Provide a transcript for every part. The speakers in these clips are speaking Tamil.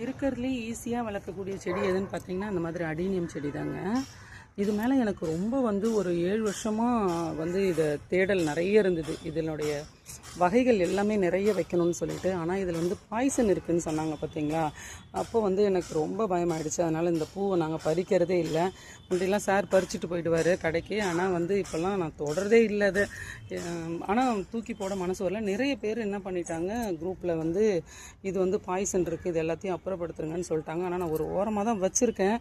இருக்கிறதுலே ஈஸியாக வளர்க்கக்கூடிய செடி எதுன்னு பார்த்தீங்கன்னா அந்த மாதிரி அடீனியம் செடி தாங்க. இது மேலே எனக்கு ரொம்ப ஒரு 7 வருஷமாக இதை தேடல் நிறைய இருந்தது. இதனுடைய வகைகள் எல்லாமே நிறைய வைக்கணும்னு சொல்லிட்டு. ஆனால் இதில் பாய்சன் இருக்குதுன்னு சொன்னாங்க பார்த்தீங்களா. அப்போ எனக்கு ரொம்ப பயமாயிடுச்சு. அதனால் இந்த பூவை நாங்கள் பறிக்கிறதே இல்லை. முன்னாடிலாம் சார் பறிச்சுட்டு போயிடுவார் கடைக்கு. ஆனால் இப்போல்லாம் நான் தொடரதே இல்லை அதை. ஆனால் தூக்கி போட மனசு வரல. நிறைய பேர் என்ன பண்ணிட்டாங்க குரூப்பில் இது பாய்சன் இருக்குது, இது எல்லாத்தையும் அப்புறப்படுத்துருங்கன்னு சொல்லிட்டாங்க. ஆனால் நான் ஒரு ஓரமாக தான் வச்சுருக்கேன்.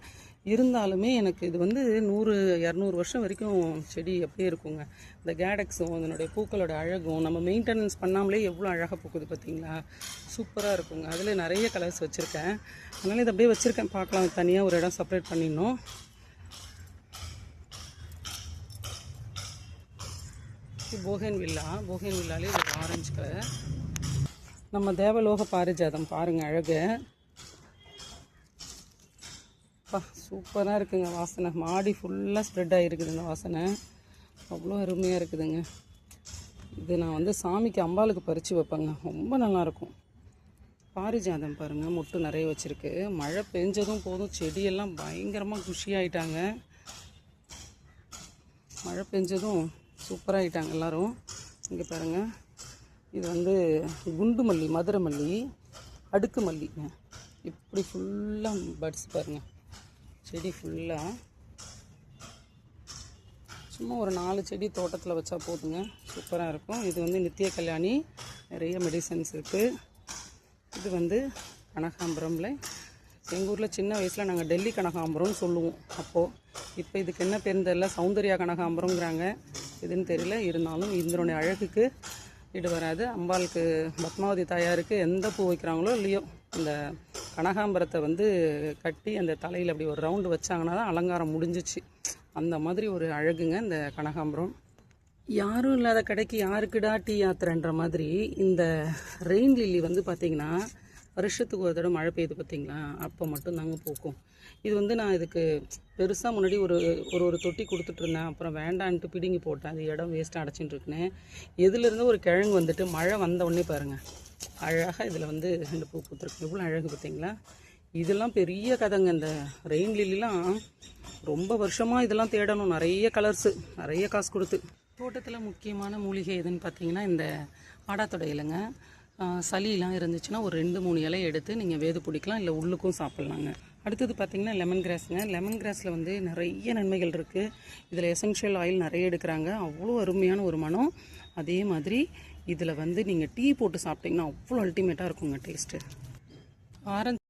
இருந்தாலுமே எனக்கு இது 100-200 வருஷம் வரைக்கும் செடி அப்படியே இருக்குங்க. இந்த கேடக்ஸும் அதனுடைய பூக்களோட அழகும் நம்ம மெயின்டெனன்ஸ் பண்ணாமலே எவ்வளோ அழகாக பூக்குது பார்த்தீங்களா. சூப்பராக இருக்குங்க. அதில் நிறைய கலர்ஸ் வச்சுருக்கேன். அதனால் இதை அப்படியே வச்சுருக்கேன். பார்க்கலாம், தனியாக ஒரு இடம் செப்பரேட் பண்ணிடணும். போகன்வில்லாலே ஒரு ஆரஞ்சு கலர். நம்ம தேவலோக பாரிஜாதம் பாருங்கள் அழகு. சூப்பராக இருக்குங்க. வாசனை மாடி ஃபுல்லாக ஸ்ப்ரெட் ஆகிருக்குது. இந்த வாசனை அவ்வளோ அருமையாக இருக்குதுங்க. இது நான் சாமிக்கு அம்பாளுக்கு பறித்து வைப்பேங்க. ரொம்ப நல்லாயிருக்கும். பாரிஜாதம் பாருங்கள், மொட்டு நிறைய வச்சுருக்கு. மழை பெஞ்சதும் போதும் செடியெல்லாம் பயங்கரமாக குஷியாகிட்டாங்க. மழை பெஞ்சதும் சூப்பராகிட்டாங்க எல்லோரும். இங்கே பாருங்கள், இது குண்டு மல்லி, மதுரை மல்லி, அடுக்கு மல்லிங்க. இப்படி ஃபுல்லாக பட்ஸ் பாருங்கள். செடி ஃபுல்லாக சும்மா ஒரு 4 செடி தோட்டத்தில் வச்சா போதுங்க. சூப்பராக இருக்கும். இது நித்திய கல்யாணி, நிறைய மெடிசன்ஸ் இருக்குது. இது கனகாம்பரம்ல எங்கள் ஊரில் சின்ன வயசில் நாங்கள் டெல்லி கனகாம்பரம்னு சொல்லுவோம். அப்போது இப்போ இதுக்கு என்ன பேருன்னு தெரியல, சௌந்தர்யா கனகாம்பரங்கிறாங்க. இதுன்னு தெரியல. இருந்தாலும் இதனுடைய அழகுக்கு ஈடு வராது. அம்பாளுக்கு பத்மாவதி தாயாருக்கு எந்த பூ வைக்கிறாங்களோ இல்லையோ, இந்த கனகாம்பரத்தை கட்டி அந்த தலையில் அப்படி ஒரு ரவுண்டு வச்சாங்கன்னா தான் அலங்காரம் முடிஞ்சிச்சு. அந்த மாதிரி ஒரு அழகுங்க இந்த கனகாம்பரம். யாரும் இல்லாத கடைக்கு யாருக்குடா டீ யாத்திரைன்ற மாதிரி இந்த ரெயின் லில்லி பார்த்திங்கன்னா வருஷத்துக்கு ஒரு தடவை மழை பெய்யுது பார்த்தீங்களா, அப்போ மட்டும் தாங்க பூக்கும். இது நான் இதுக்கு பெருசாக முன்னாடி ஒரு தொட்டி கொடுத்துட்ருந்தேன். அப்புறம் வேண்டான்ட்டு பிடுங்கி போட்டேன். அது இடம் வேஸ்ட்டாக அடைச்சிட்டு இருக்குன்னு. எதுலேருந்து ஒரு கிழங்கு மழை வந்த உடனே பாருங்கள் அழகாக இதில் 2 பூ பூத்துருக்கு. எவ்வளோ அழகு பார்த்தீங்களா. இதெல்லாம் பெரிய கதைங்க. இந்த ரெயின் லில்லிலாம் ரொம்ப வருஷமாக இதெல்லாம் தேடணும். நிறைய கலர்ஸு, நிறைய காசு கொடுத்து. தோட்டத்தில் முக்கியமான மூலிகை எதுன்னு பார்த்தீங்கன்னா இந்த ஆடாத்தொடை இலைங்க. சளியெலாம் இருந்துச்சுன்னா ஒரு 2-3 இலை எடுத்து நீங்கள் வேது பிடிக்கலாம், இல்லை உள்ளுக்கும் சாப்பிட்லாங்க. அடுத்தது பார்த்திங்கன்னா லெமன் கிராஸுங்க. லெமன் கிராஸில் நிறைய நன்மைகள் இருக்குது. இதில் எசென்ஷியல் ஆயில் நிறைய எடுக்கிறாங்க. அவ்வளோ அருமையான ஒரு மனம். அதே மாதிரி இதில் நீங்கள் டீ போட்டு சாப்பிட்டிங்கன்னா அவ்வளோ அல்டிமேட்டாக இருக்குங்க டேஸ்ட்டு. ஆரஞ்சு